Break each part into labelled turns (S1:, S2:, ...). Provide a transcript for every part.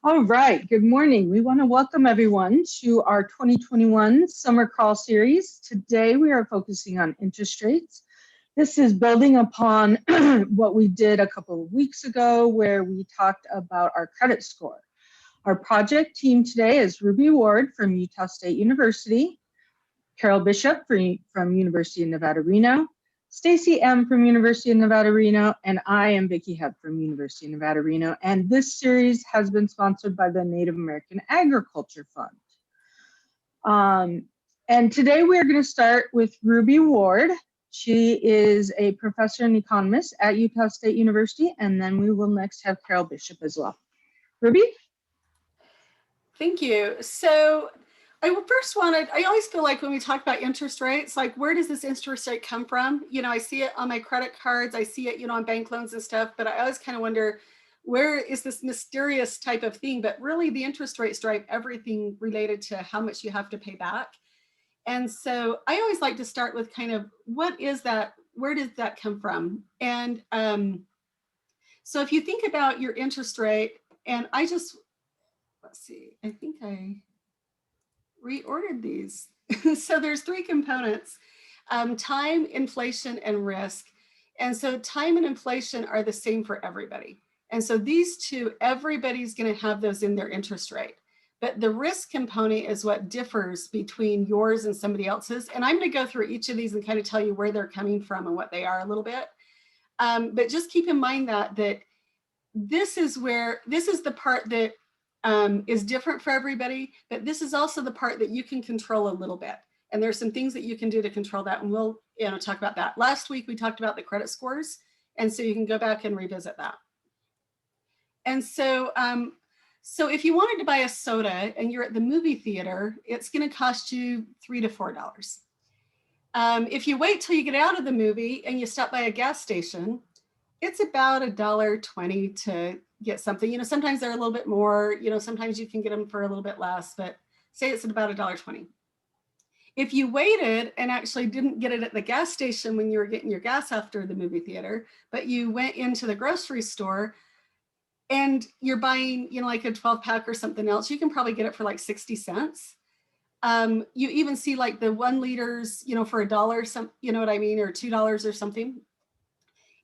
S1: All right, good morning. We want to welcome everyone to our 2021 Summer Crawl Series. Today we are focusing on interest rates. This is building upon what we did a couple of weeks ago where we talked about our credit score. Our project team today is Ruby Ward from Utah State University, Carol Bishop from University of Nevada, Reno, Staci M. from University of Nevada, Reno, and I am Vicki Hebb from University of Nevada, Reno. And this series has been sponsored by the Native American Agriculture Fund. And today we're going to start with Ruby Ward. She is a professor and economist at Utah State University, and then we will next have Carol Bishop as well. Ruby?
S2: Thank you. So I always feel like when we talk about interest rates, like where does this interest rate come from? You know, I see it on my credit cards, I see it, on bank loans and stuff, but I always kind of wonder, where is this mysterious type of thing? But really the interest rates drive everything related to how much you have to pay back. And so I always like to start with kind of, what is that? Where does that come from? And so if you think about your interest rate, and let's see, I think I reordered these. So there's three components: time, inflation, and risk. And so time and inflation are the same for everybody. And so these two, everybody's going to have those in their interest rate. But the risk component is what differs between yours and somebody else's. And I'm going to go through each of these and kind of tell you where they're coming from and what they are a little bit. But just keep in mind that this is the part that is different for everybody, but this is also the part that you can control a little bit. And there's some things that you can do to control that, and we'll talk about that. Last week we talked about the credit scores, and so you can go back and revisit that. And so if you wanted to buy a soda and you're at the movie theater, it's going to cost you $3 to $4. If you wait till you get out of the movie and you stop by a gas station, it's about $1.20 to get something. Sometimes they're a little bit more, sometimes you can get them for a little bit less, but say it's at about $1.20. If you waited and actually didn't get it at the gas station when you were getting your gas after the movie theater, but you went into the grocery store and you're buying, like a 12-pack or something else, you can probably get it for like 60 cents. You even see like the 1 liters, for $1, you know what I mean, or $2 or something.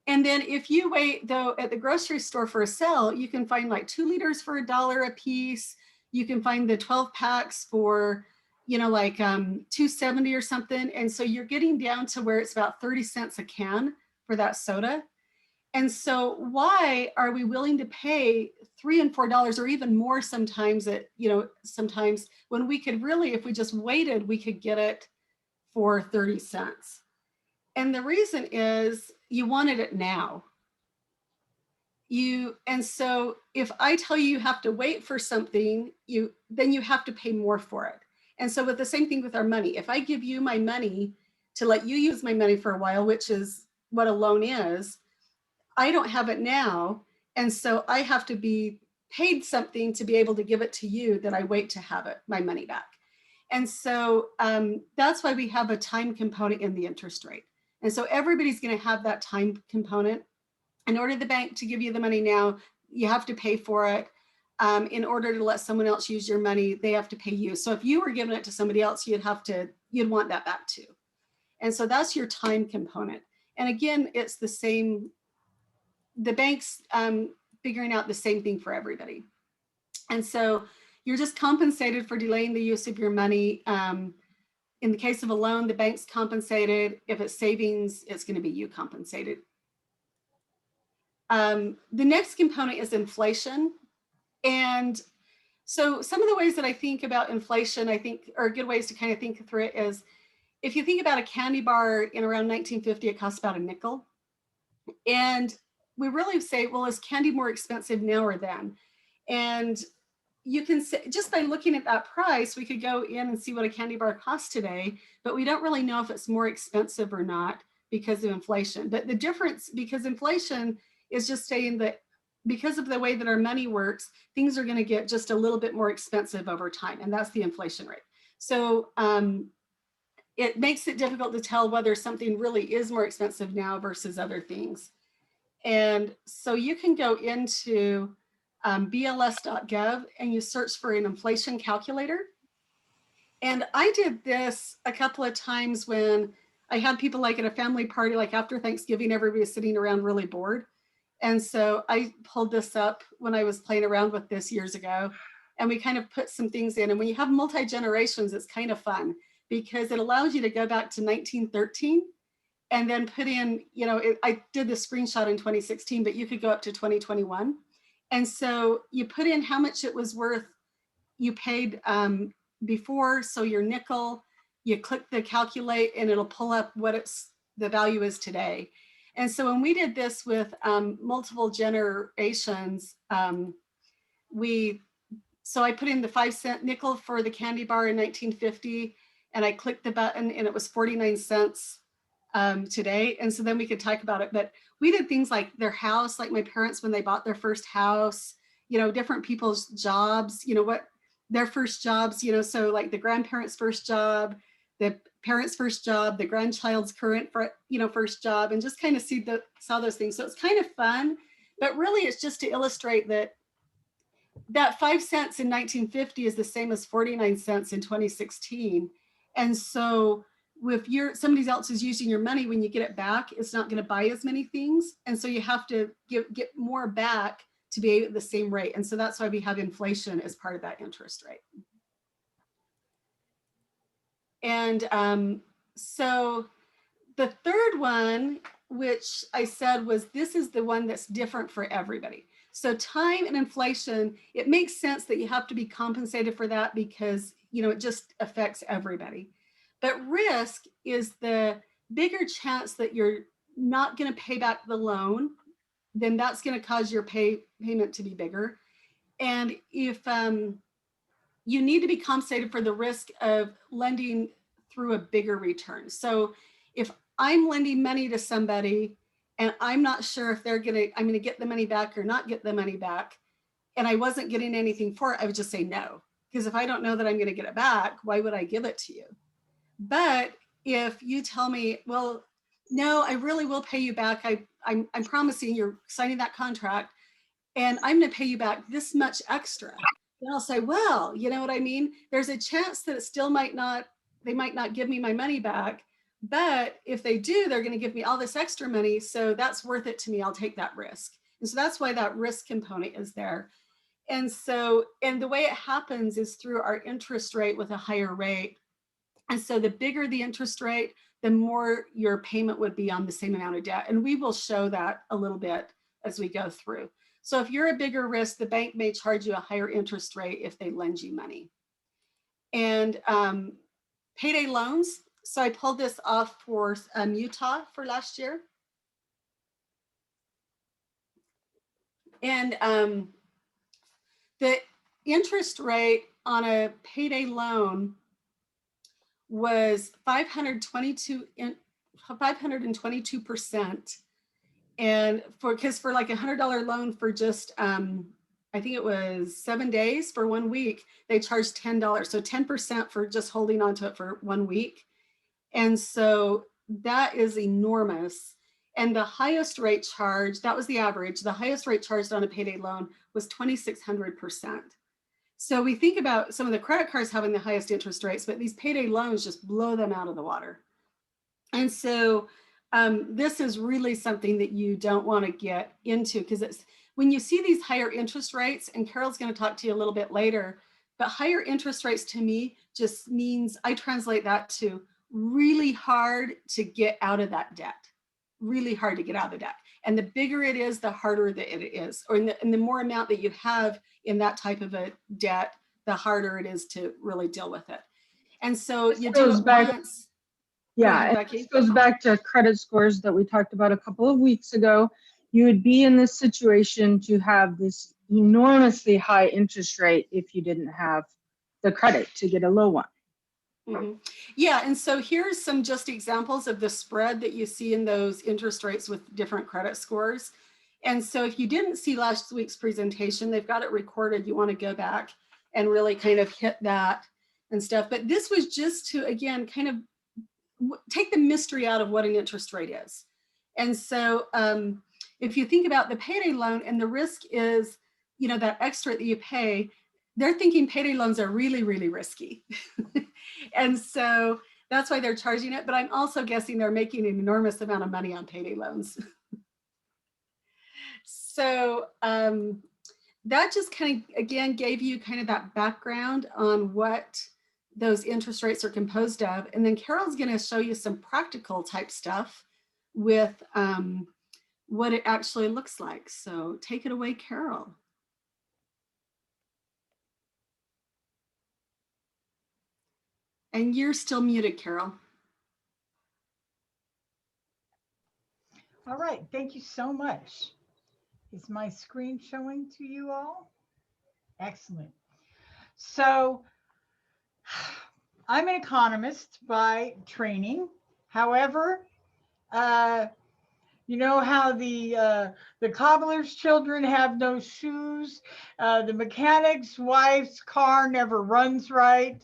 S2: And then if you wait though at the grocery store for a sale, you can find like 2 liters for $1 a piece. You can find the 12 packs for, like $2.70 or something. And so you're getting down to where it's about 30 cents a can for that soda. And so why are we willing to pay $3 and $4 or even more sometimes sometimes when we could really, if we just waited, we could get it for 30 cents. And the reason is you wanted it now. And so if I tell you have to wait for something, then you have to pay more for it. And so with the same thing with our money, if I give you my money to let you use my money for a while, which is what a loan is, I don't have it now. And so I have to be paid something to be able to give it to you that I wait to have my money back. And so that's why we have a time component in the interest rate. And so everybody's going to have that time component. In order for the bank to give you the money now, you have to pay for it. In order to let someone else use your money, they have to pay you. So if you were giving it to somebody else, you'd want that back too. And so that's your time component. And again, it's the same, the bank's figuring out the same thing for everybody. And so you're just compensated for delaying the use of your money. In the case of a loan, the bank's compensated. If it's savings, it's going to be you compensated. The next component is inflation. And so some of the ways that I think about inflation, I think are good ways to kind of think through it is, if you think about a candy bar in around 1950, it costs about a nickel. And we really say, well, is candy more expensive now or then? And you can say, just by looking at that price, we could go in and see what a candy bar costs today, but we don't really know if it's more expensive or not because of inflation. But the difference, because inflation is just saying that because of the way that our money works, things are going to get just a little bit more expensive over time. And that's the inflation rate. So it makes it difficult to tell whether something really is more expensive now versus other things. And so you can go into bls.gov, and you search for an inflation calculator. And I did this a couple of times when I had people like at a family party, like after Thanksgiving, everybody was sitting around really bored. And so I pulled this up when I was playing around with this years ago, and we kind of put some things in. And when you have multi-generations, it's kind of fun because it allows you to go back to 1913 and then put in, I did the screenshot in 2016, but you could go up to 2021. And so you put in how much it was worth, you paid before, so your nickel, you click the calculate and it'll pull up what the value is today. And so when we did this with multiple generations, so I put in the 5-cent nickel for the candy bar in 1950, and I clicked the button and it was 49 cents today. And so then we could talk about it. But we did things like their house, like my parents, when they bought their first house, different people's jobs, what their first jobs, so like the grandparents' first job, the parents' first job, the grandchild's current, first job, and just kind of saw those things. So it's kind of fun, but really it's just to illustrate that 5 cents in 1950 is the same as 49 cents in 2016. And so if somebody else is using your money, when you get it back, it's not going to buy as many things. And so you have to get more back to be at the same rate. And so that's why we have inflation as part of that interest rate. And so the third one, which I said was, this is the one that's different for everybody. So time and inflation, it makes sense that you have to be compensated for that because, it just affects everybody. But risk is the bigger chance that you're not going to pay back the loan, then that's going to cause your payment to be bigger. And if you need to be compensated for the risk of lending through a bigger return. So if I'm lending money to somebody and I'm not sure if I'm going to get the money back or not get the money back, and I wasn't getting anything for it, I would just say no. Because if I don't know that I'm going to get it back, why would I give it to you? But if you tell me, well, no, I really will pay you back. I'm promising, you're signing that contract, and I'm going to pay you back this much extra. Then I'll say, well, you know what I mean? There's a chance that it still they might not give me my money back. But if they do, they're going to give me all this extra money. So that's worth it to me. I'll take that risk. And so that's why that risk component is there. And the way it happens is through our interest rate with a higher rate. And so the bigger the interest rate, the more your payment would be on the same amount of debt. And we will show that a little bit as we go through. So if you're a bigger risk, the bank may charge you a higher interest rate if they lend you money. And payday loans. So I pulled this off for Utah for last year. And the interest rate on a payday loan was 522%. And because for like $100 loan for just, I think it was 7 days for 1 week, they charged $10. So 10% for just holding onto it for 1 week. And so that is enormous. And the highest rate charged, that was the average, the highest rate charged on a payday loan was 2,600%. So we think about some of the credit cards having the highest interest rates, but these payday loans just blow them out of the water. And so this is really something that you don't want to get into, because it's when you see these higher interest rates, and Carol's going to talk to you a little bit later, but higher interest rates to me just means, I translate that to really hard to get out of that debt, really hard to get out of the debt. And the bigger it is, the harder that it is, and the more amount that you have in that type of a debt, the harder it is to really deal with it. And so you do it once.
S1: Yeah, and this goes back to credit scores that we talked about a couple of weeks ago. You would be in this situation to have this enormously high interest rate if you didn't have the credit to get a low one.
S2: Mm-hmm. Yeah, and so here's some just examples of the spread that you see in those interest rates with different credit scores. And so if you didn't see last week's presentation, they've got it recorded. You want to go back and really kind of hit that and stuff. But this was just to, again, kind of take the mystery out of what an interest rate is. And so if you think about the payday loan, and the risk is you know, that extra that you pay, they're thinking payday loans are really, really risky. And so that's why they're charging it. But I'm also guessing they're making an enormous amount of money on payday loans. So that just kind of, again, gave you kind of that background on what those interest rates are composed of. And then Carol's going to show you some practical type stuff with what it actually looks like. So take it away, Carol. And you're still muted, Carol.
S3: All right, thank you so much. Is my screen showing to you all? Excellent. So I'm an economist by training. However, you know how the cobbler's children have no shoes, the mechanic's wife's car never runs right.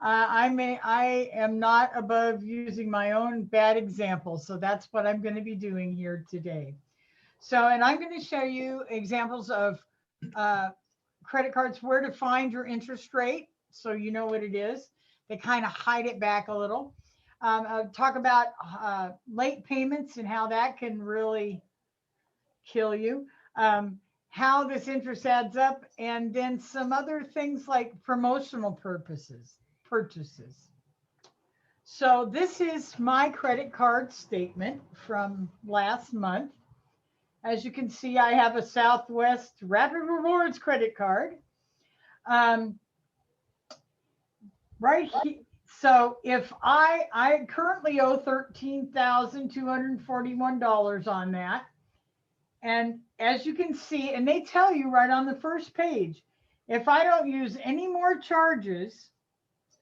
S3: I am not above using my own bad example, so that's what I'm going to be doing here today. So, and I'm going to show you examples of credit cards, where to find your interest rate, so you know what it is. They kind of hide it back a little. I'll talk about late payments and how that can really kill you. How this interest adds up, and then some other things like promotional purchases. So this is my credit card statement from last month. As you can see, I have a Southwest Rapid Rewards credit card. Right here. So if I currently owe $13,241 on that. And as you can see, and they tell you right on the first page, if I don't use any more charges,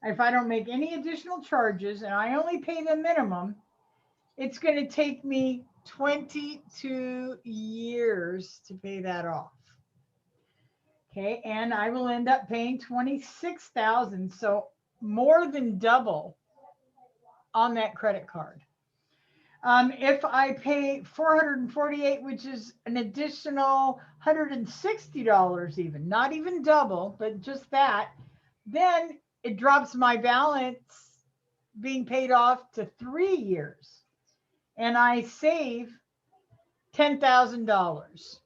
S3: if I don't make any additional charges, and I only pay the minimum, it's going to take me 22 years to pay that off. Okay, and I will end up paying $26,000, so more than double on that credit card. If I pay $448, which is an additional $160 even, not even double, but just that, then it drops my balance being paid off to 3 years. And I save $10,000.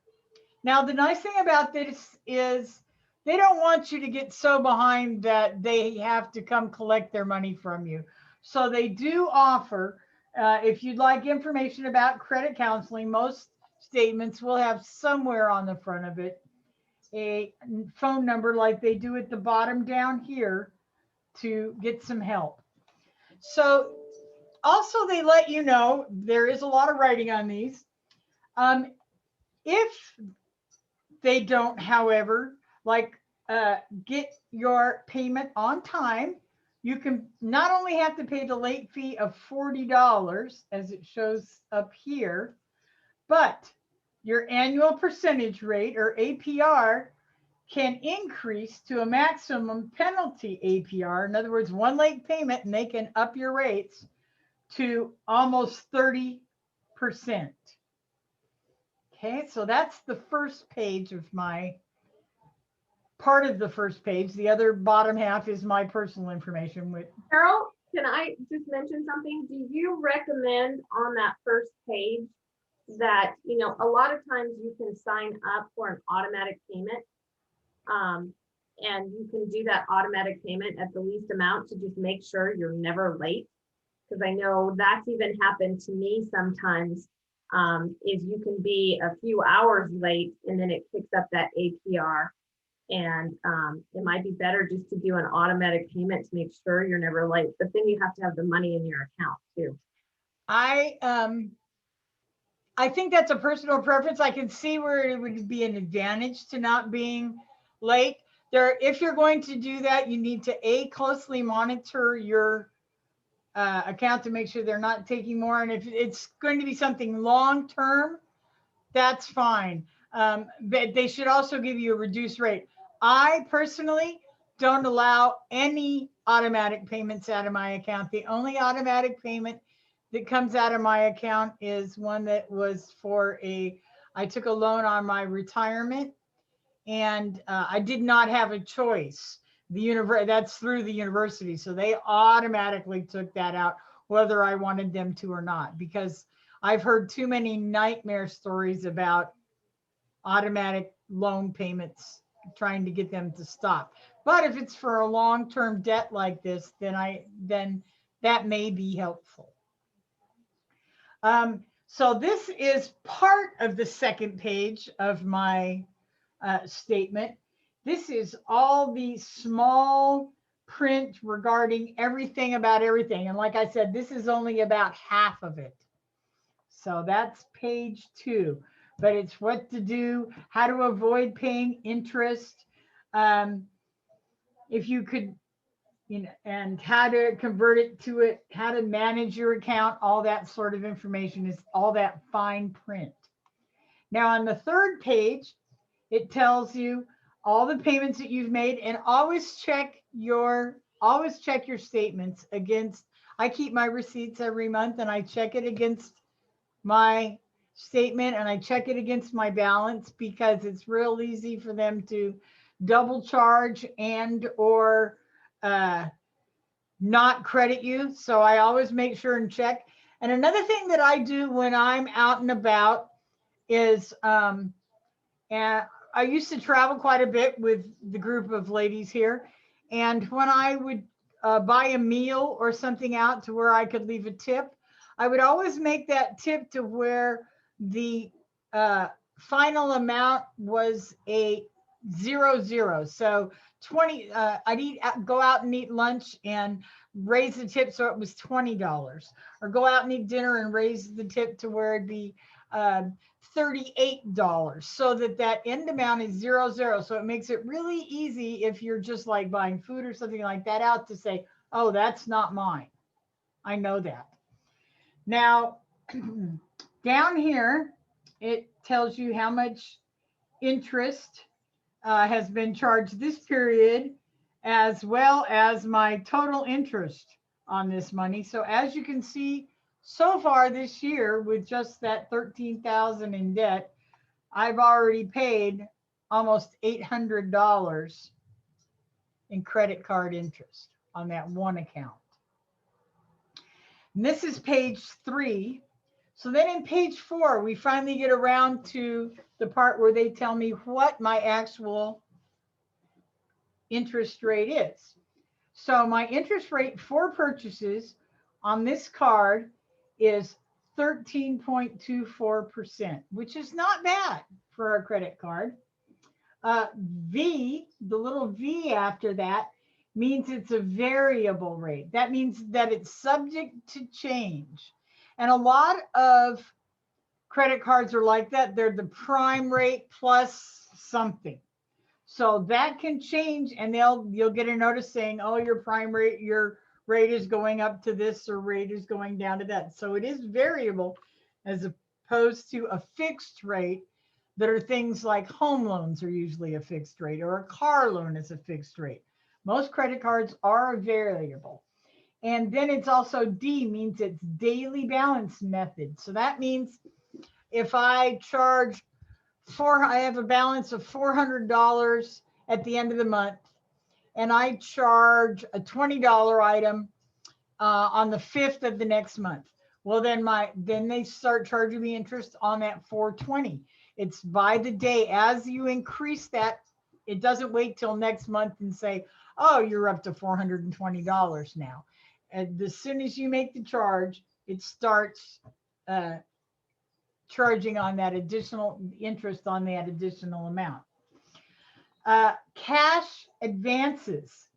S3: Now, the nice thing about this is they don't want you to get so behind that they have to come collect their money from you. So they do offer, if you'd like information about credit counseling, most statements will have somewhere on the front of it a phone number like they do at the bottom down here to get some help. So also they let you know, there is a lot of writing on these. If they don't, however, like get your payment on time, you can not only have to pay the late fee of $40 as it shows up here, but your annual percentage rate or APR can increase to a maximum penalty APR. In other words, one late payment and they can up your rates to almost 30%. Okay, so that's the first page of my part of the first page. The other bottom half is my personal information. With
S4: Carol, can I just mention something? Do you recommend on that first page that, you know, a lot of times you can sign up for an automatic payment, and you can do that automatic payment at the least amount to just make sure you're never late? Because I know that's even happened to me sometimes, is you can be a few hours late and then it picks up that APR. And it might be better just to do an automatic payment to make sure you're never late, but then you have to have the money in your account too.
S3: I think that's a personal preference. I can see where it would be an advantage to not being late. If you're going to do that, you need to closely monitor your account to make sure they're not taking more. And if it's going to be something long term, that's fine. But they should also give you a reduced rate. I personally don't allow any automatic payments out of my account. The only automatic payment that comes out of my account is one that was for I took a loan on my retirement, and I did not have a choice. That's through the university, so they automatically took that out, whether I wanted them to or not, because I've heard too many nightmare stories about automatic loan payments, trying to get them to stop. But if it's for a long-term debt like this, then that may be helpful. So this is part of the second page of my statement. This is all the small print regarding everything about everything. And like I said, this is only about half of it. So that's page 2. But it's what to do, how to avoid paying interest, if you could, and how to convert it to it, how to manage your account, all that sort of information is all that fine print. Now on the third page, it tells you all the payments that you've made, and always check your statements against, I keep my receipts every month and I check it against my statement and I check it against my balance, because it's real easy for them to double charge and or not credit you. So I always make sure and check. And another thing that I do when I'm out and about is, and I used to travel quite a bit with the group of ladies here. And when I would buy a meal or something out to where I could leave a tip, I would always make that tip to where the final amount was a 00. So 20, I'd go out and eat lunch and raise the tip so it was $20, or go out and eat dinner and raise the tip to where it'd be $38, so that end amount is 00. So it makes it really easy if you're just like buying food or something like that out to say, oh, that's not mine. I know that. Now, down here, it tells you how much interest has been charged this period, as well as my total interest on this money. So as you can see, so far this year, with just that $13,000 in debt, I've already paid almost $800 in credit card interest on that one account. And this is page 3. So then in page 4, we finally get around to the part where they tell me what my actual interest rate is. So my interest rate for purchases on this card is 13.24%, which is not bad for a credit card. V, the little V after that, means it's a variable rate. That means that it's subject to change. And a lot of credit cards are like that. They're the prime rate plus something. So that can change, and you'll get a notice saying, oh, your prime rate, your rate is going up to this, or rate is going down to that. So it is variable, as opposed to a fixed rate that are things like home loans are usually a fixed rate, or a car loan is a fixed rate. Most credit cards are variable. And then it's also D, means it's daily balance method. So that means if I charge I have a balance of $400 at the end of the month, and I charge a $20 item on the 5th of the next month. Well, then they start charging me interest on that $420. It's by the day. As you increase that, it doesn't wait till next month and say, oh, you're up to $420 now. And as soon as you make the charge, it starts charging on that additional interest on that additional amount. Cash advances.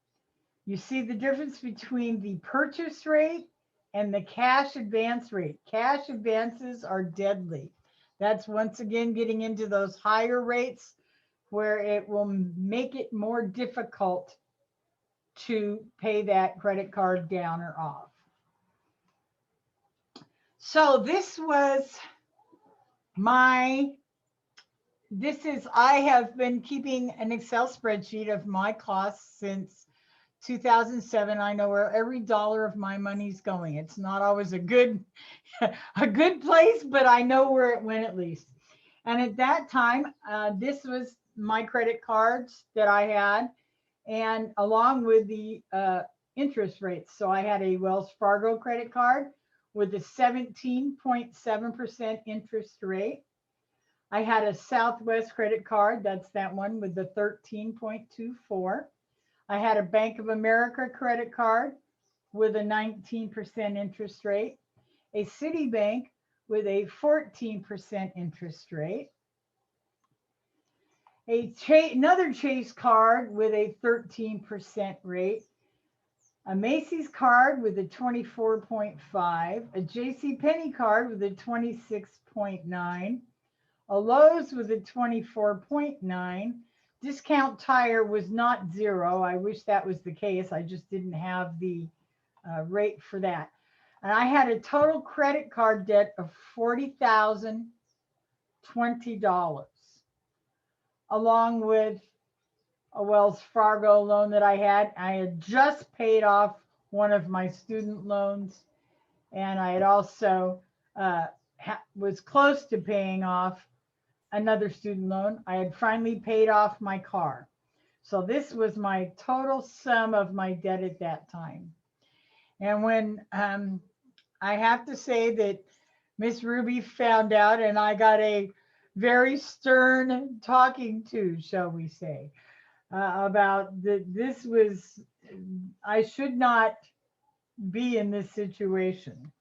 S3: You see the difference between the purchase rate and the cash advance rate. Cash advances are deadly. That's once again getting into those higher rates where it will make it more difficult to pay that credit card down or off. So this was I have been keeping an Excel spreadsheet of my costs since 2007. I know where every dollar of my money's going. It's not always a good place, but I know where it went at least. And at that time, this was my credit cards that I had, and along with the interest rates. So I had a Wells Fargo credit card with a 17.7% interest rate. I had a Southwest credit card, that's that one, with the 13.24. I had a Bank of America credit card with a 19% interest rate, a Citibank with a 14% interest rate, another Chase card with a 13% rate, a Macy's card with a 24.5, a JCPenney card with a 26.9, a Lowe's with a 24.9. Discount Tire was not 0. I wish that was the case. I just didn't have the rate for that. And I had a total credit card debt of $40,020, along with a Wells Fargo loan that I had. I had just paid off one of my student loans, and I had also was close to paying off another student loan. I had finally paid off my car. So this was my total sum of my debt at that time. And when I have to say that Miss Ruby found out, and I got a very stern talking to, shall we say, about this was, I should not be in this situation.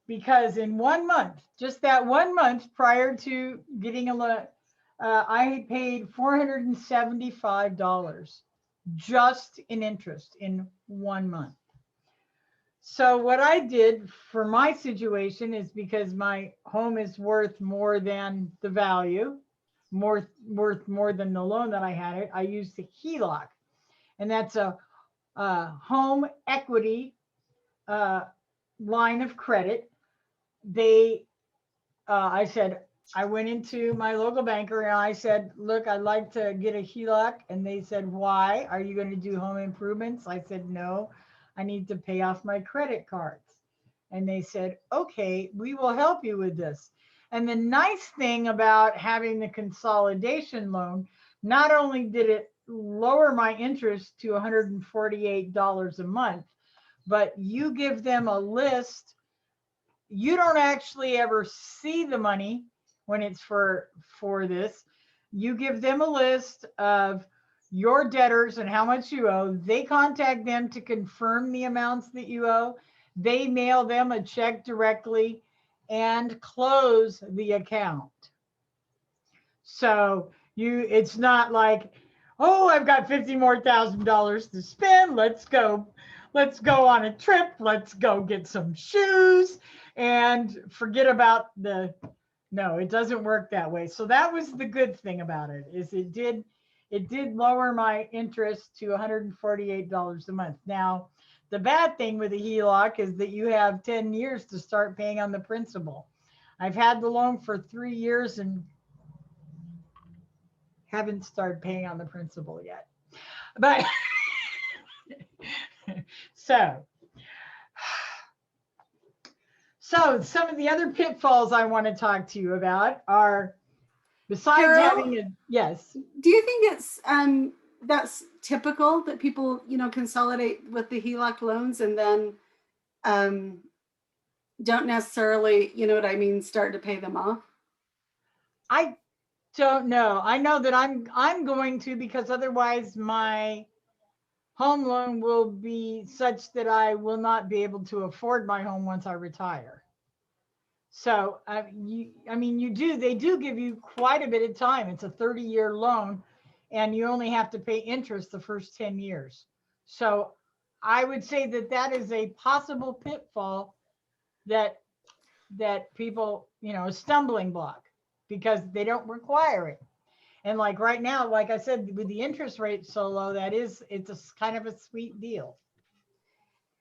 S3: Because in 1 month, just that 1 month prior to getting a loan, I paid $475 just in interest in 1 month. So what I did for my situation is, because my home is worth more than the value, worth more than the loan that I had it, I used the HELOC. And that's a home equity line of credit. I said, I went into my local banker and I said, look, I'd like to get a HELOC. And they said, why? Are you going to do home improvements? I said, no, I need to pay off my credit cards. And they said, okay, we will help you with this. And the nice thing about having the consolidation loan, not only did it lower my interest to $148 a month, but you give them a list. You don't actually ever see the money when it's for this. You give them a list of your debtors and how much you owe. They contact them to confirm the amounts that you owe. They mail them a check directly and close the account. So it's not like, oh, I've got $50,000 more to spend. Let's go on a trip. Let's go get some shoes and forget about no, it doesn't work that way. So that was the good thing about it, is it did lower my interest to $148 a month. Now, the bad thing with the HELOC is that you have 10 years to start paying on the principal. I've had the loan for 3 years and haven't started paying on the principal yet. But so some of the other pitfalls I want to talk to you about are, besides
S2: Carol,
S3: having yes.
S2: Do you think it's that's typical that people, consolidate with the HELOC loans and then don't necessarily, start to pay them off?
S3: I don't know. I know that I'm going to, because otherwise my home loan will be such that I will not be able to afford my home once I retire. So they do give you quite a bit of time. It's a 30-year loan, and you only have to pay interest the first 10 years. So I would say that is a possible pitfall that people, a stumbling block, because they don't require it. And like right now, like I said, with the interest rate so low, it's a kind of a sweet deal.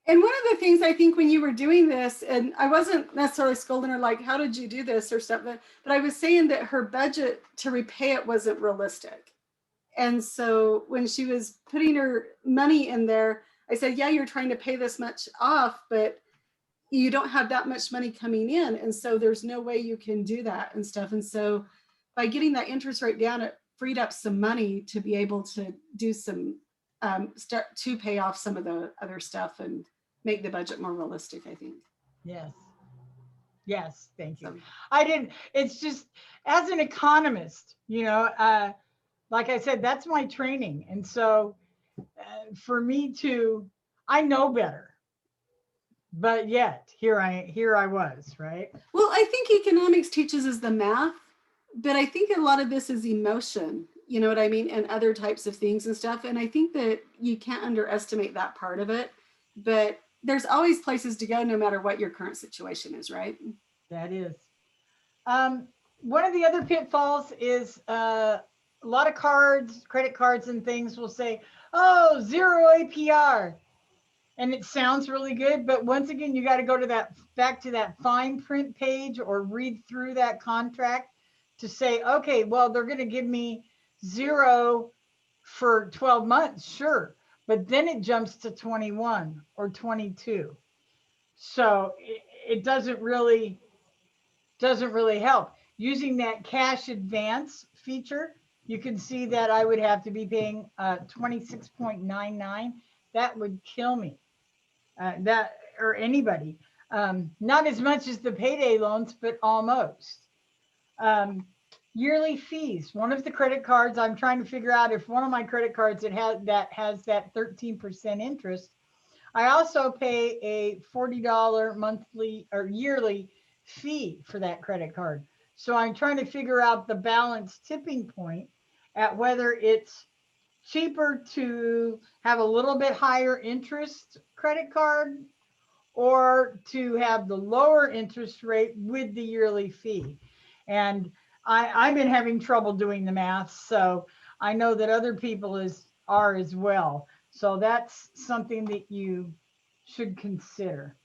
S2: And one of the things I think when you were doing this, and I wasn't necessarily scolding her, like, how did you do this or something, but I was saying that her budget to repay it wasn't realistic. And so when she was putting her money in there, I said, yeah, you're trying to pay this much off, but you don't have that much money coming in. And so there's no way you can do that and stuff. And so by getting that interest rate down at freed up some money to be able to do some, start to pay off some of the other stuff and make the budget more realistic, I think.
S3: Yes. Yes, thank you.
S2: So,
S3: I didn't, it's just, as an economist, you know, like I said, that's my training. And so for me to, I know better, but yet here I was, right?
S2: well, I think economics teaches us the math, but I think a lot of this is emotion, you know what I mean? And other types of things and stuff. And I think that you can't underestimate that part of it, but there's always places to go no matter what your current situation is, right?
S3: That is. One of the other pitfalls is a lot of cards, credit cards and things will say, oh, 0 APR. And it sounds really good, but once again, you got to go to that, back to that fine print page or read through that contract to say, okay, well, they're going to give me 0 for 12 months, sure. But then it jumps to 21 or 22. So it doesn't really help. Using that cash advance feature, you can see that I would have to be paying 26.99. That would kill me. That, or anybody. Not as much as the payday loans, but almost. Yearly fees. One of the credit cards, I'm trying to figure out if one of my credit cards that has that 13% interest. I also pay a $40 monthly or yearly fee for that credit card. So I'm trying to figure out the balance tipping point at whether it's cheaper to have a little bit higher interest credit card or to have the lower interest rate with the yearly fee. And I've been having trouble doing the math, so I know that other people are as well. So that's something that you should consider.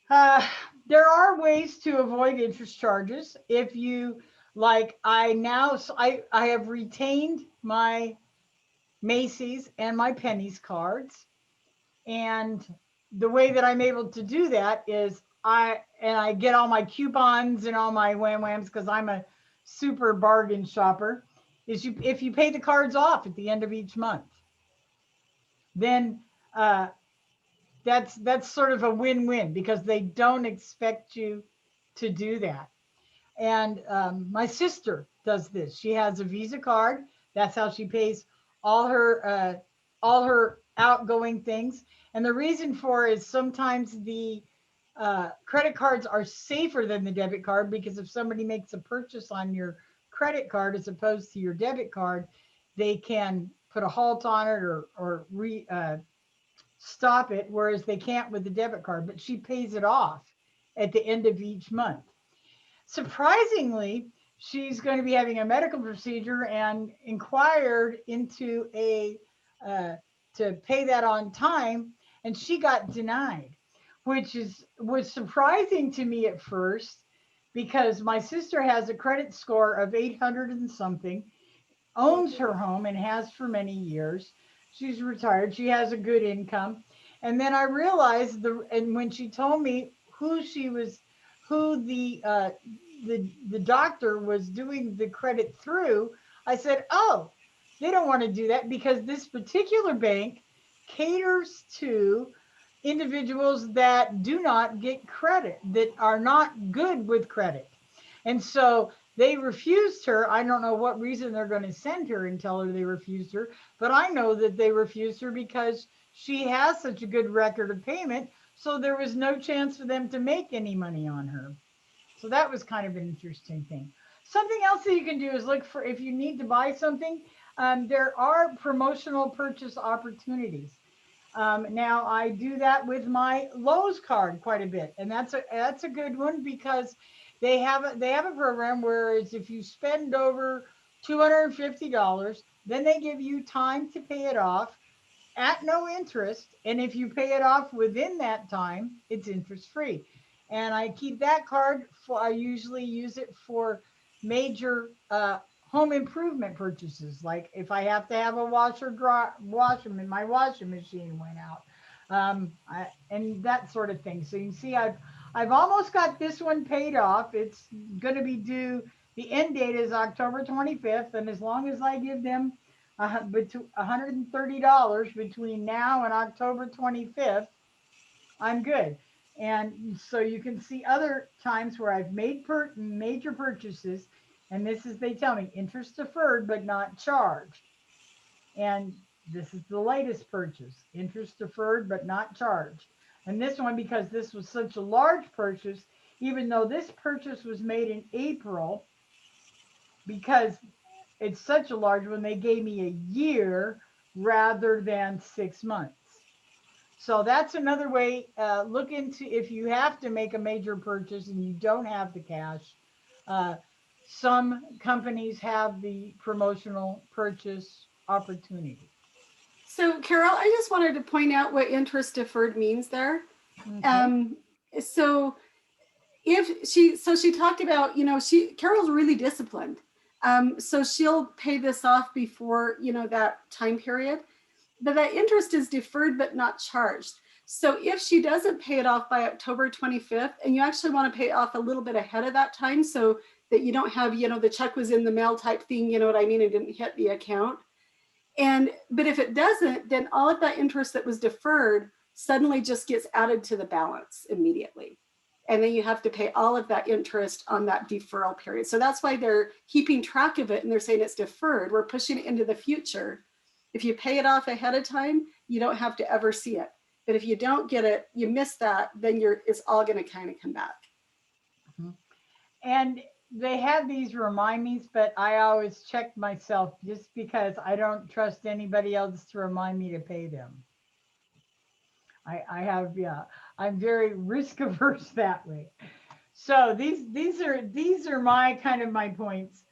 S3: There are ways to avoid interest charges. If you like, I have retained my Macy's and my Penny's cards. And the way that I'm able to do that is I get all my coupons and all my whams because I'm a super bargain shopper. If you pay the cards off at the end of each month, then that's sort of a win-win because they don't expect you to do that. And my sister does this. She has a Visa card. That's how she pays all her outgoing things. And the reason for is sometimes the credit cards are safer than the debit card because if somebody makes a purchase on your credit card as opposed to your debit card, they can put a halt on it or stop it, whereas they can't with the debit card. But she pays it off at the end of each month. Surprisingly, she's going to be having a medical procedure and inquired into to pay that on time, and she got denied, which was surprising to me at first because my sister has a credit score of 800 and something, owns her home and has for many years. She's retired. She has a good income. And then I realized and when she told me who the doctor was doing the credit through, I said, oh, they don't want to do that because this particular bank caters to individuals that do not get credit, that are not good with credit. And so they refused her. I don't know what reason they're going to send her and tell her they refused her, but I know that they refused her because she has such a good record of payment. So there was no chance for them to make any money on her. So that was kind of an interesting thing. Something else that you can do is look for, if you need to buy something, there are promotional purchase opportunities. Now I do that with my Lowe's card quite a bit. And that's a good one because they have a program where it's if you spend over $250, then they give you time to pay it off at no interest. And if you pay it off within that time, it's interest free. And I keep that card I usually use it for major home improvement purchases. Like if I have to have a my washing machine went out, and that sort of thing. So you can see I've almost got this one paid off. It's going to be due the end date is October 25th. And as long as I give them $130 between now and October 25th, I'm good. And so you can see other times where I've made major purchases, and this is, they tell me, interest deferred but not charged. And this is the latest purchase, interest deferred but not charged. And this one, because this was such a large purchase, even though this purchase was made in April, because it's such a large one, they gave me a year rather than 6 months. So that's another way. Look into, if you have to make a major purchase and you don't have the cash. Some companies have the promotional purchase opportunity.
S2: So Carol, I just wanted to point out what interest deferred means there.
S3: Okay.
S2: So she talked about, Carol's really disciplined. So she'll pay this off before, that time period, but that interest is deferred but not charged. So if she doesn't pay it off by October 25th, and you actually want to pay it off a little bit ahead of that time so that you don't have, the check was in the mail type thing, you know what I mean? It didn't hit the account. But if it doesn't, then all of that interest that was deferred suddenly just gets added to the balance immediately. And then you have to pay all of that interest on that deferral period. So that's why they're keeping track of it and they're saying it's deferred. We're pushing it into the future. If you pay it off ahead of time, you don't have to ever see it. But if you don't get it, you miss that, then it's all going to kind of come back.
S3: And they have these remind me's, but I always check myself just because I don't trust anybody else to remind me to pay them. I have, yeah, I'm very risk averse that way. So these are my kind of my points.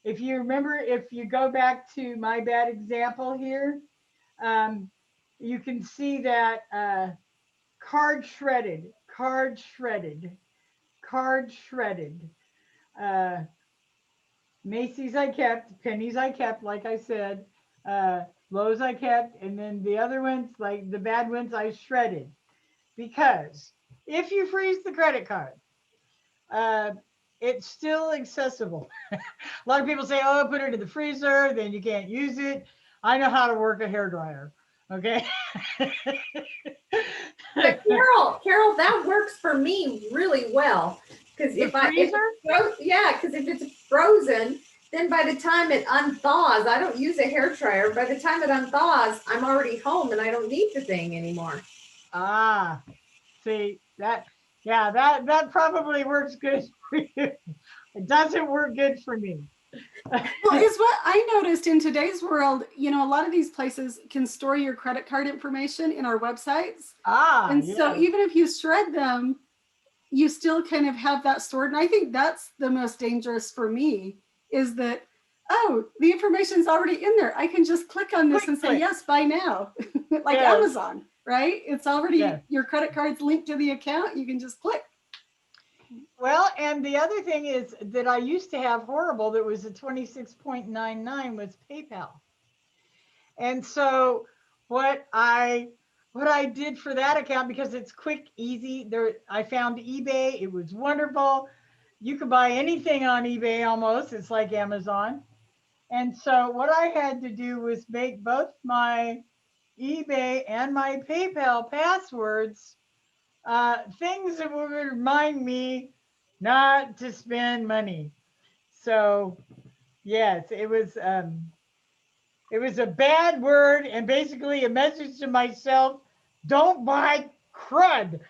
S3: If you remember, if you go back to my bad example here, you can see that card shredded. Macy's I kept, Penny's I kept, like I said, Lowe's I kept, and then the other ones, like the bad ones, I shredded. Because if you freeze the credit card, it's still accessible. A lot of people say, oh, put it in the freezer, then you can't use it. I know how to work a hairdryer. Okay.
S4: But Carol, that works for me really well. Because if it's frozen, then by the time it unthaws, I don't use a hair dryer. By the time it unthaws, I'm already home and I don't need the thing anymore.
S3: Ah, see that? Yeah, that probably works good for you. It doesn't work good for me.
S2: Well, is what I noticed in today's world, a lot of these places can store your credit card information in our websites. And so even if you shred them, you still kind of have that stored. And I think that's the most dangerous for me is that, oh, the information's already in there. I can just click on this and say, yes, buy now. Like Amazon, right? It's already, your credit card's linked to the account. You can just click.
S3: Well, and the other thing is that I used to have horrible, that was a 26.99 was PayPal. And so what I did for that account, because it's quick, easy, I found eBay. It was wonderful. You could buy anything on eBay almost. It's like Amazon. And so what I had to do was make both my eBay and my PayPal passwords things that would remind me not to spend money. So yes, it was a bad word and basically a message to myself, don't buy crud,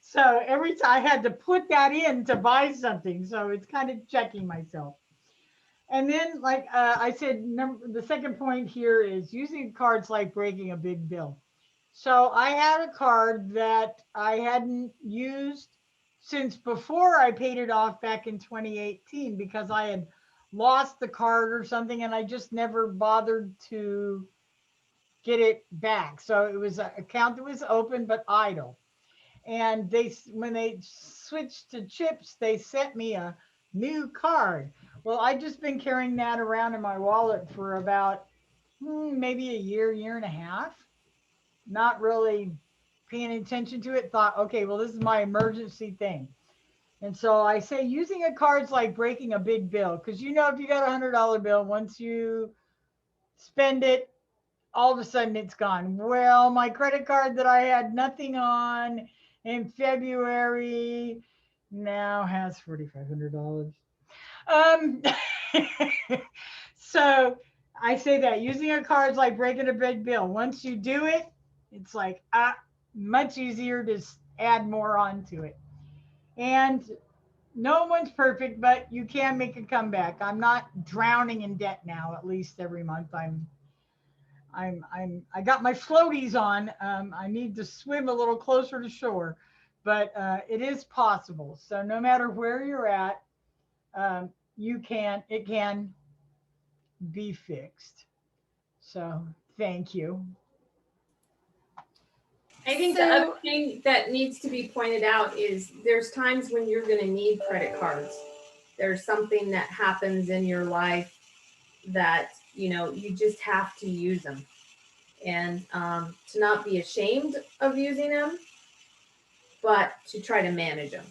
S3: So every time I had to put that in to buy something. So it's kind of checking myself. And then, like I said, the second point here is using cards like breaking a big bill. So I had a card that I hadn't used since before I paid it off back in 2018 because I had lost the card or something and I just never bothered to get it back. So it was an account that was open but idle. And when they switched to chips, they sent me a new card. Well, I've just been carrying that around in my wallet for about maybe a year and a half. Not really paying attention to it, thought, okay, well, this is my emergency thing. And so I say using a card's like breaking a big bill, because you know, if you got $100 bill, once you spend it, all of a sudden it's gone. Well, my credit card that I had nothing on in February now has $4,500. So I say that using a card is like breaking a big bill. Once you do it, it's like much easier to add more onto it. And no one's perfect, but you can make a comeback. I'm not drowning in debt now. At least every month I got my floaties on. I need to swim a little closer to shore, but it is possible. So no matter where you're at, it can be fixed. So thank you.
S4: I think the other thing that needs to be pointed out is there's times when you're going to need credit cards. There's something that happens in your life that, you know, you just have to use them. And to not be ashamed of using them, but to try to manage them.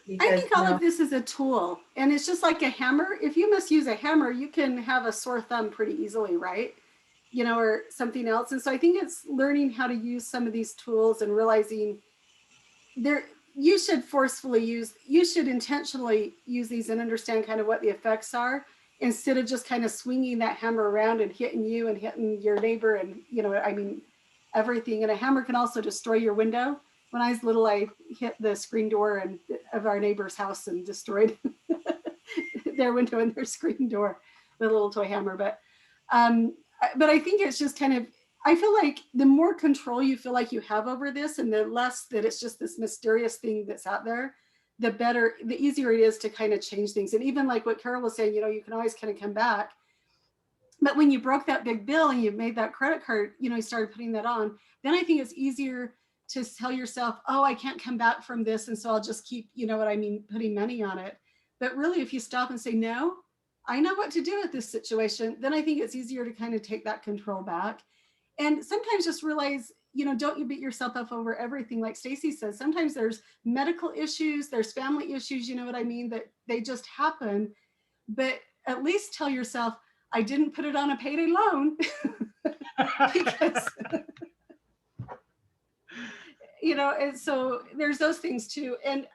S4: Because,
S2: I think all of this is a tool, and it's just like a hammer. If you misuse a hammer, you can have a sore thumb pretty easily, right? You know, or something else. And so I think it's learning how to use some of these tools and realizing you should intentionally use these and understand kind of what the effects are, instead of just kind of swinging that hammer around and hitting you and hitting your neighbor and, you know, I mean, everything. And a hammer can also destroy your window. When I was little, I hit the screen door of our neighbor's house and destroyed their window and their screen door with a little toy hammer. But I think it's just kind of, I feel like the more control you feel like you have over this, and the less that it's just this mysterious thing that's out there, the easier it is to kind of change things. And even like what Carol was saying, you know, you can always kind of come back. But when you broke that big bill and you made that credit card, you know, you started putting that on, then I think it's easier to tell yourself, oh, I can't come back from this. And so I'll just keep, you know what I mean, putting money on it. But really, if you stop and say, no, I know what to do with this situation, then I think it's easier to kind of take that control back. And sometimes just realize, you know, don't you beat yourself up over everything. Like Staci says, sometimes there's medical issues, there's family issues, you know what I mean, that they just happen. But at least tell yourself, I didn't put it on a payday loan. Because, you know, and so there's those things too. And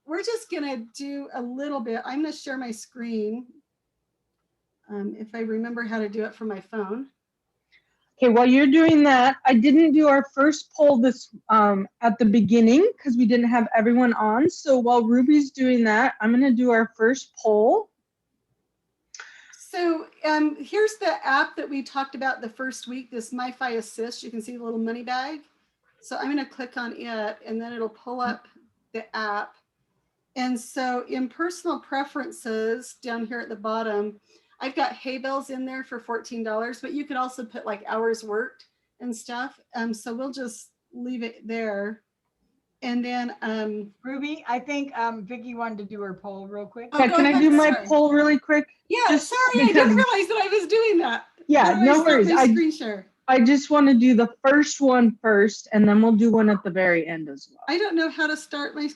S2: we're just gonna do a little bit. I'm gonna share my screen. If I remember how to do it from my phone.
S1: Okay, while you're doing that, I didn't do our first poll this at the beginning because we didn't have everyone on. So while Ruby's doing that, I'm going to do our first poll.
S2: So here's the app that we talked about the first week, this MiFi Assist. You can see the little money bag. So I'm going to click on it, and then it'll pull up the app. And so in personal preferences down here at the bottom, I've got hay bales in there for $14, but you could also put like hours worked and stuff. So we'll just leave it there. And then
S3: Ruby, I think Vicki wanted to do her poll real quick.
S1: Yeah, can I do my poll really quick?
S2: Yeah,
S1: Just
S2: sorry, I didn't realize that I was doing that.
S1: Yeah, no worries.
S2: Screen share?
S1: I just want to do the first one first, and then we'll do one at the very end as well.
S2: I don't know how to start my,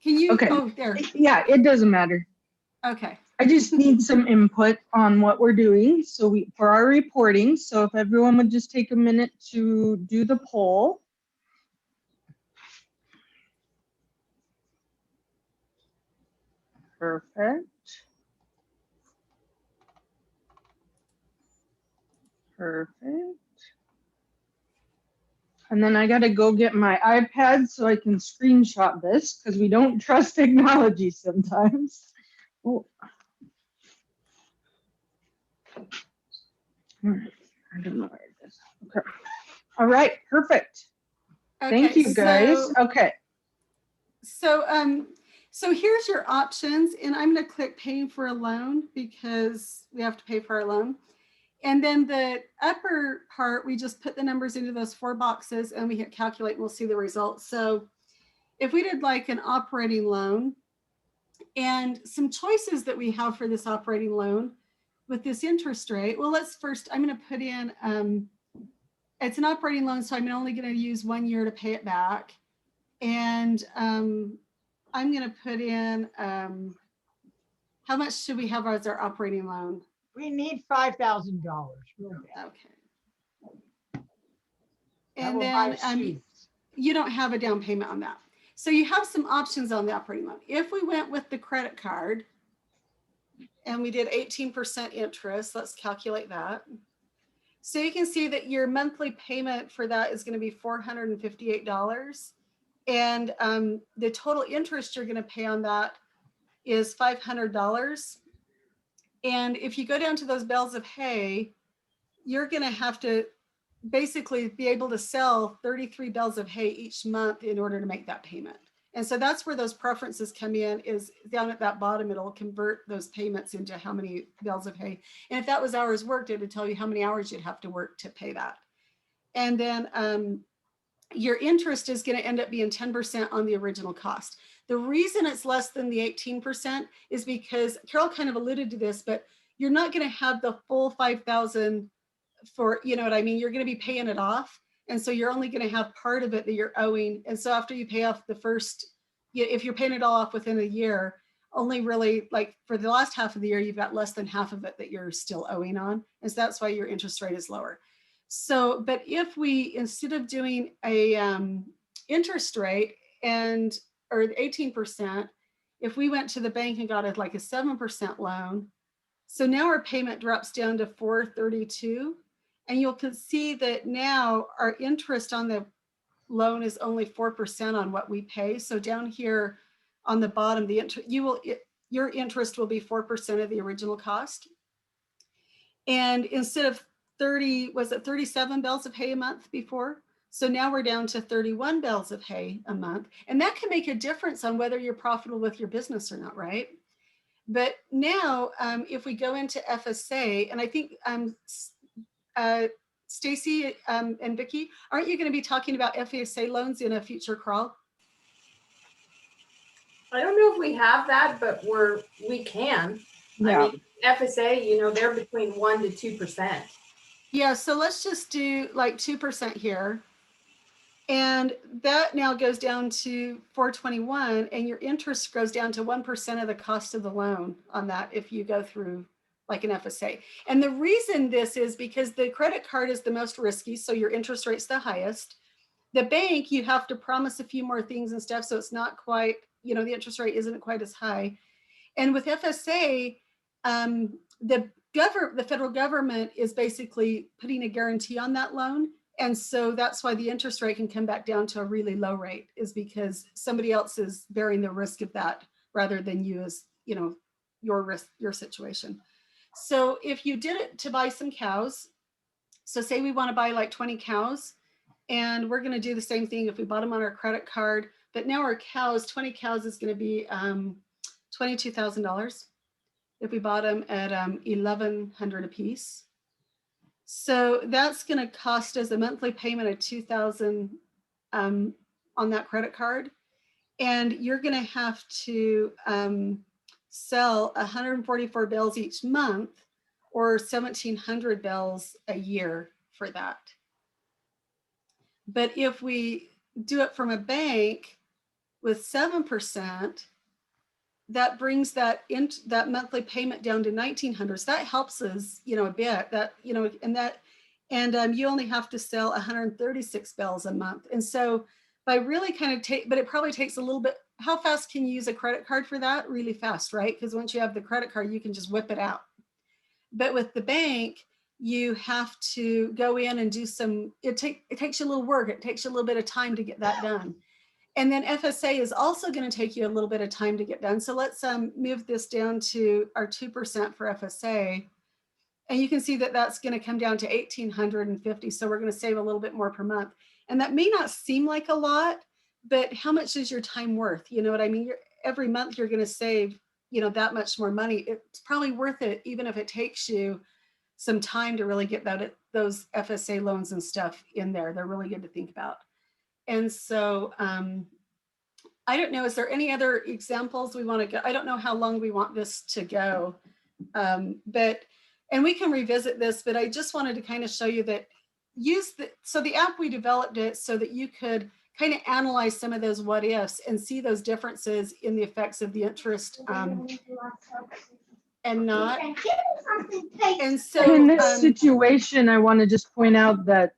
S2: can you?
S1: Okay.
S2: Oh, there.
S1: Yeah, it doesn't matter.
S2: Okay.
S1: I just need some input on what we're doing. So for our reporting, so if everyone would just take a minute to do the poll. Perfect. Perfect. And then I got to go get my iPad so I can screenshot this because we don't trust technology sometimes. Oh. I don't know where it is. Okay. All right. Perfect.
S2: Okay,
S1: thank you, guys. Okay.
S2: So here's your options, and I'm going to click paying for a loan because we have to pay for our loan. And then the upper part, we just put the numbers into those 4 boxes and we hit calculate and we'll see the results. So if we did like an operating loan, and some choices that we have for this operating loan with this interest rate, well, let's first, I'm going to put in it's an operating loan, so I'm only going to use 1 year to pay it back. And I'm going to put in, how much should we have as our operating loan?
S3: We need $5,000 real bad.
S2: Okay.
S3: That
S2: And
S3: will buy
S2: then
S3: shoes.
S2: you don't have a down payment on that. So you have some options on the operating loan. If we went with the credit card and we did 18% interest, let's calculate that. So you can see that your monthly payment for that is going to be $458. And the total interest you're going to pay on that is $500. And if you go down to those bales of hay, you're going to have to basically be able to sell 33 bales of hay each month in order to make that payment. And so that's where those preferences come in, is down at that bottom. It'll convert those payments into how many bales of hay. And if that was hours worked, it would tell you how many hours you'd have to work to pay that. And then your interest is going to end up being 10% on the original cost. The reason it's less than the 18% is because Carol kind of alluded to this, but you're not going to have the full 5,000 for, you know what I mean? You're going to be paying it off. And so you're only going to have part of it that you're owing. And so after you pay off the first, if you're paying it all off within a year, only really, like for the last half of the year, you've got less than half of it that you're still owing on. And so that's why your interest rate is lower. So, but if we, instead of doing a interest rate or 18%, if we went to the bank and got it like a 7% loan, so now our payment drops down to $432. And you'll see that now our interest on the loan is only 4% on what we pay. So down here on the bottom, your interest will be 4% of the original cost. And instead of 37 bales of hay a month before? So now we're down to 31 bales of hay a month. And that can make a difference on whether you're profitable with your business or not, right? But now if we go into FSA, and I think Staci and Vicki, aren't you going to be talking about FSA loans in a future crawl?
S4: I don't know if we have that, but we can.
S1: Yeah.
S4: I mean, FSA, they're between 1% to 2%.
S2: Yeah, so let's just do like 2% here. And that now goes down to 421, and your interest goes down to 1% of the cost of the loan on that if you go through like an FSA. And the reason this is because the credit card is the most risky, so your interest rate's the highest. The bank, you have to promise a few more things and stuff, so it's not quite, the interest rate isn't quite as high. And with FSA, the federal government is basically putting a guarantee on that loan. And so that's why the interest rate can come back down to a really low rate, is because somebody else is bearing the risk of that rather than you as, your risk, your situation. So if you did it to buy some cows, so say we want to buy like 20 cows, and we're going to do the same thing if we bought them on our credit card, but now our cows, 20 cows is going to be $22,000 if we bought them at $1,100 a piece. So that's going to cost us a monthly payment of $2,000 on that credit card. And you're going to have to sell 144 bales each month, or 1,700 bales a year for that. But if we do it from a bank with 7%, that brings that monthly payment down to $1,900. So that helps us, a bit. And you only have to sell 136 bales a month. And so by really but it probably takes a little bit. How fast can you use a credit card for that? Really fast, right? Because once you have the credit card, you can just whip it out. But with the bank, you have to go in and do it takes you a little work. It takes you a little bit of time to get that done. And then FSA is also going to take you a little bit of time to get done. So let's move this down to our 2% for FSA. And you can see that that's going to come down to $1,850. So we're going to save a little bit more per month. And that may not seem like a lot, but how much is your time worth? You know what I mean? Every month you're going to save, that much more money. It's probably worth it, even if it takes you some time to really get those FSA loans and stuff in there. They're really good to think about. And so I don't know, is there any other examples we want to go? I don't know how long we want this to go, and we can revisit this, but I just wanted to kind of show you that so the app, we developed it so that you could kind of analyze some of those what ifs and see those differences in the effects of the interest and not. And so
S1: in this situation, I want to just point out that,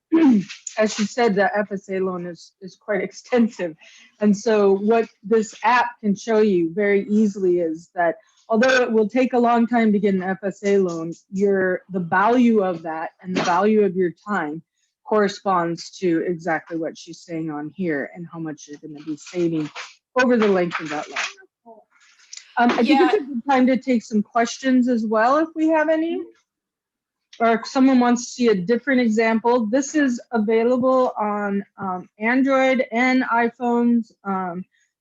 S1: as she said, the FSA loan is quite extensive. And so what this app can show you very easily is that although it will take a long time to get an FSA loan, the value of that and the value of your time corresponds to exactly what she's saying on here and how much you're going to be saving over the length of that loan. I think it's a good time to take some questions as well, if we have any. Or if someone wants to see a different example, this is available on Android and iPhones.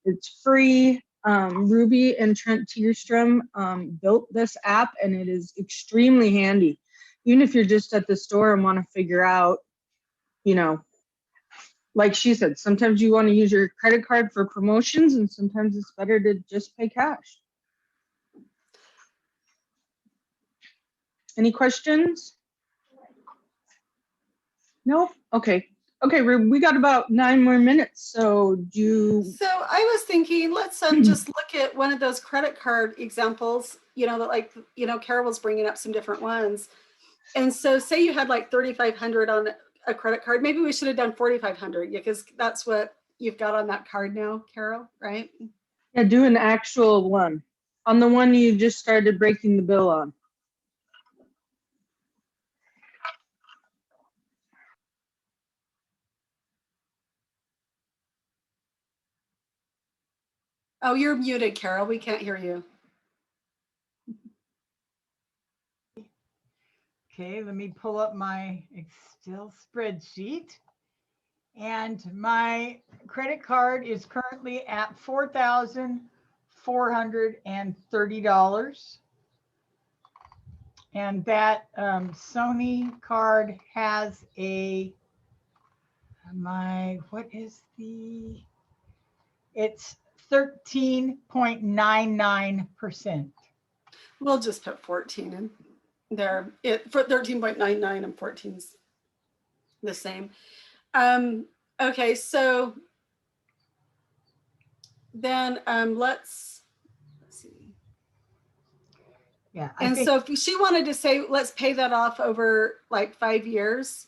S1: It's free. Ruby and Trent Tierstrom built this app, and it is extremely handy. Even if you're just at the store and want to figure out, you know, like she said, sometimes you want to use your credit card for promotions, and sometimes it's better to just pay cash. Any questions? No? Okay. Okay, Rube, we got about 9 more minutes. So
S2: So I was thinking, let's just look at one of those credit card examples, you know, that like, you know, Carol was bringing up some different ones. And so say you had like 3,500 on a credit card, maybe we should have done 4,500 because that's what you've got on that card now, Carol, right?
S1: Yeah, do an actual one on the one you just started breaking the bill on.
S2: Oh, you're muted, Carol. We can't hear you.
S3: Okay, let me pull up my Excel spreadsheet. And my credit card is currently at $4,430. And that Sony card has it's 13.99%.
S2: We'll just put 14 in there. For 13.99 and 14's the same. Okay, so then let's see.
S3: Yeah.
S2: And so if she wanted to say, let's pay that off over like 5 years,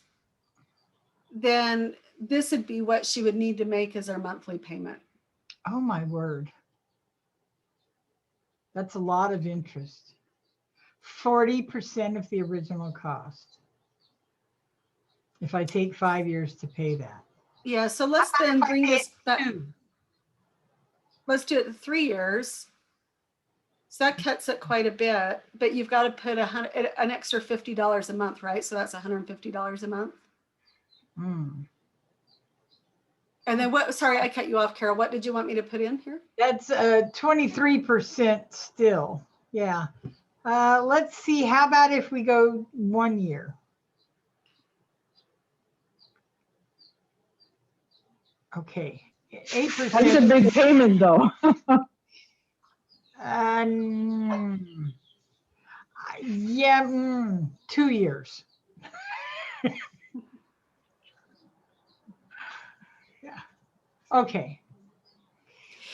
S2: then this would be what she would need to make as her monthly payment.
S3: Oh my word. That's a lot of interest. 40% of the original cost. If I take 5 years to pay that.
S2: Yeah, so let's then bring this back. Let's do it 3 years. So that cuts it quite a bit, but you've got to put an extra $50 a month, right? So that's $150 a month.
S3: Mm.
S2: And then what, sorry, I cut you off, Carol. What did you want me to put in here?
S3: That's 23% still. Yeah. Let's see. How about if we go 1 year? Okay. 8%.
S1: That's a big payment, though.
S3: Yeah, 2 years. Yeah. Okay.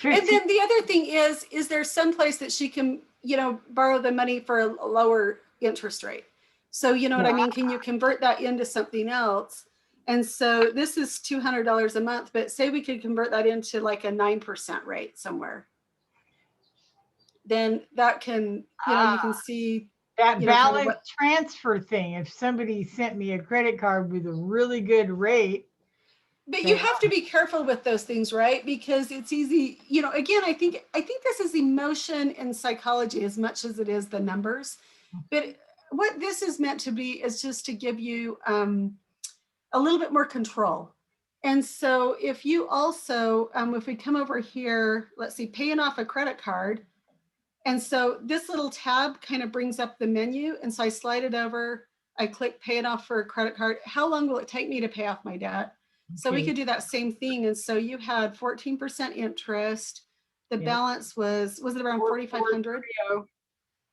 S3: 15.
S2: And then the other thing is there some place that she can, you know, borrow the money for a lower interest rate? So, you know what I mean? Can you convert that into something else? And so this is $200 a month, but say we could convert that into like a 9% rate somewhere. Then that can, you know, you can see
S3: that balance transfer thing. If somebody sent me a credit card with a really good rate.
S2: But you have to be careful with those things, right? Because it's easy, you know, again, I think this is emotion and psychology as much as it is the numbers. But what this is meant to be is just to give you a little bit more control. And so if you also, if we come over here, let's see, paying off a credit card. And so this little tab kind of brings up the menu. And so I slide it over, I click pay it off for a credit card. How long will it take me to pay off my debt? So we could do that same thing. And so you had 14% interest. The balance was it around 4,500?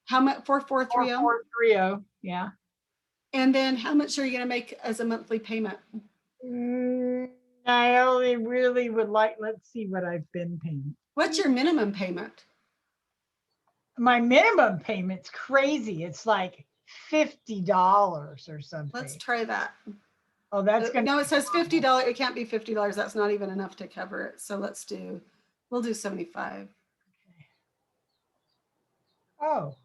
S2: How much? 4,430?
S3: 4,430, yeah.
S2: And then how much are you going to make as a monthly payment?
S3: I only really would like, let's see what I've been paying.
S2: What's your minimum payment?
S3: My minimum payment's crazy. It's like $50 or something.
S2: Let's try that.
S3: Oh, that's gonna.
S2: No, it says $50. It can't be $50. That's not even enough to cover it. So we'll do 75.
S3: Oh.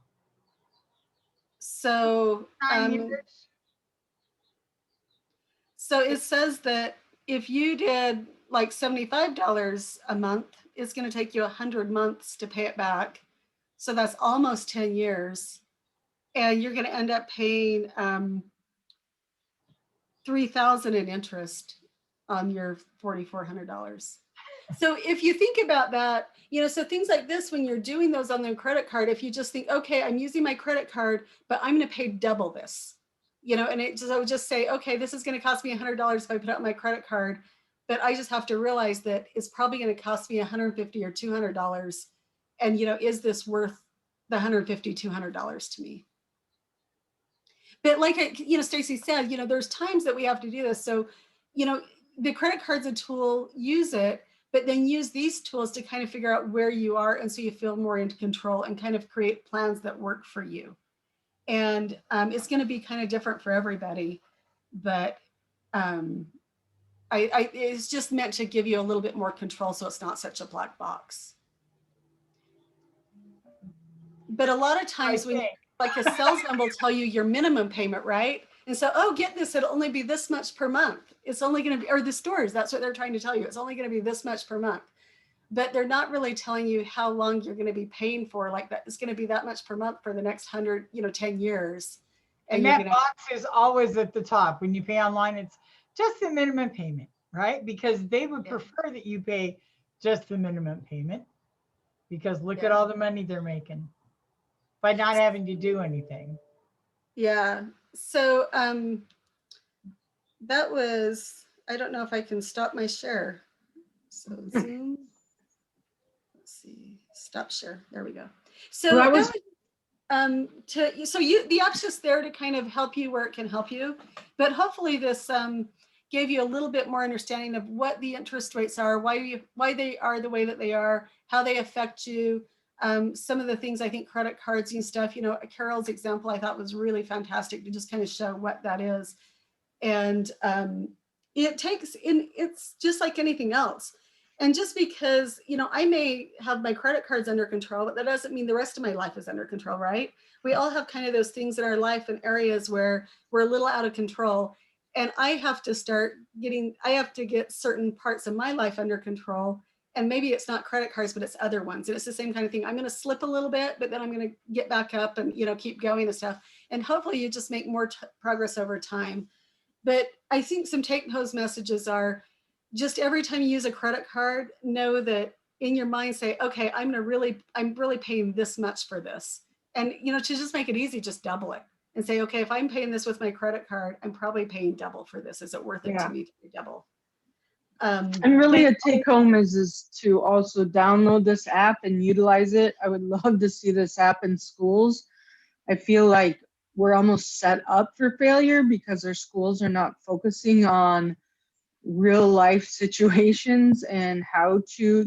S2: So,
S3: 9 years.
S2: so it says that if you did like $75 a month, it's going to take you 100 months to pay it back. So that's almost 10 years. And you're going to end up paying $3,000 in interest on your $4,400. So if you think about that, so things like this, when you're doing those on the credit card, if you just think, okay, I'm using my credit card, but I'm going to pay double this, and I would just say, okay, this is going to cost me $100 if I put out my credit card, but I just have to realize that it's probably going to cost me $150 or $200. And, is this worth the $150, $200 to me? But like, Staci said, there's times that we have to do this. So, the credit card's a tool, use it, but then use these tools to kind of figure out where you are. And so you feel more in control and kind of create plans that work for you. And it's going to be kind of different for everybody, but it's just meant to give you a little bit more control. So it's not such a black box. But a lot of times like a salesman will tell you your minimum payment, right? And so, oh, get this, it'll only be this much per month. It's only going to be, or the stores, that's what they're trying to tell you. It's only going to be this much per month. But they're not really telling you how long you're going to be paying for, like that. It's going to be that much per month for the next 10 years.
S3: And that box is always at the top. When you pay online, it's just the minimum payment, right? Because they would prefer that you pay just the minimum payment, because look at all the money they're making by not having to do anything.
S2: Yeah. So that was, I don't know if I can stop my share. So Zoom, let's see, stop share. There we go. So
S1: well,
S2: the app's just there to kind of help you where it can help you. But hopefully this gave you a little bit more understanding of what the interest rates are, why they are the way that they are, how they affect you. Some of the things, I think credit cards and stuff, Carol's example I thought was really fantastic to just kind of show what that is. And it's just like anything else. And just because, I may have my credit cards under control, but that doesn't mean the rest of my life is under control, right? We all have kind of those things in our life and areas where we're a little out of control. And I have to get certain parts of my life under control. And maybe it's not credit cards, but it's other ones. And it's the same kind of thing. I'm going to slip a little bit, but then I'm going to get back up and, keep going and stuff. And hopefully you just make more progress over time. But I think some take-home messages are just every time you use a credit card, know that in your mind, say, okay, I'm really paying this much for this. And, to just make it easy, just double it and say, okay, if I'm paying this with my credit card, I'm probably paying double for this. Is it worth it to me to pay double?
S1: And really a take home is to also download this app and utilize it. I would love to see this app in schools. I feel like we're almost set up for failure because our schools are not focusing on real life situations and how to,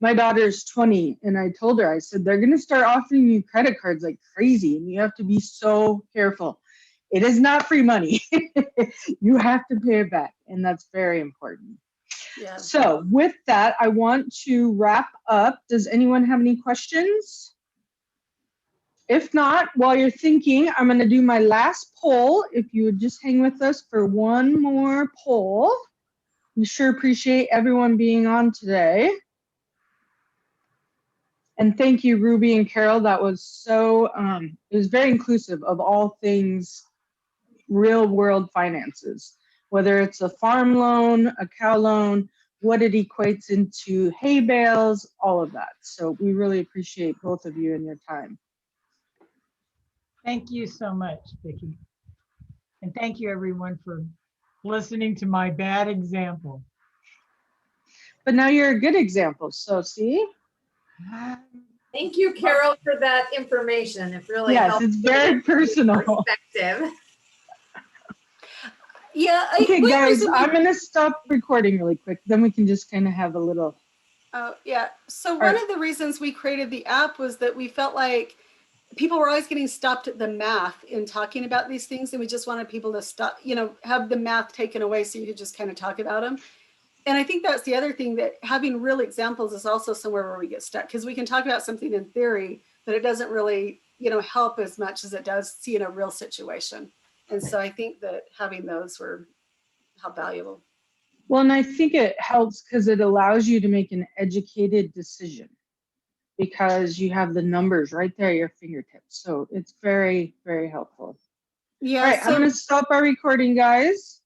S1: my daughter's 20 and I told her, I said, they're going to start offering you credit cards like crazy and you have to be so careful. It is not free money. You have to pay it back. And that's very important. Yeah. So with that, I want to wrap up. Does anyone have any questions? If not, while you're thinking, I'm going to do my last poll. If you would just hang with us for one more poll. We sure appreciate everyone being on today. And thank you, Ruby and Carol. That was so, it was very inclusive of all things real world finances, whether it's a farm loan, a cow loan, what it equates into hay bales, all of that. So we really appreciate both of you and your time.
S3: Thank you so much, Vicki. And thank you everyone for listening to my bad example.
S1: But now you're a good example, so see?
S4: Thank you, Carol, for that information. It really helps.
S1: Yes, it's very personal.
S4: Perspective.
S2: Yeah.
S1: Okay,
S2: one
S1: guys,
S2: reason we-
S1: I'm gonna stop recording really quick. Then we can just kind of have a little.
S2: Oh, yeah. So one
S1: right.
S2: of the reasons we created the app was that we felt like people were always getting stopped at the math in talking about these things. And we just wanted people to stop, have the math taken away so you could just kind of talk about them. And I think that's the other thing, that having real examples is also somewhere where we get stuck, because we can talk about something in theory, but it doesn't really, help as much as it does seeing a real situation. And so I think that having those were how valuable.
S1: Well, and I think it helps because it allows you to make an educated decision because you have the numbers right there at your fingertips. So it's very, very helpful.
S2: Yeah.
S1: All right, I'm going to stop our recording, guys.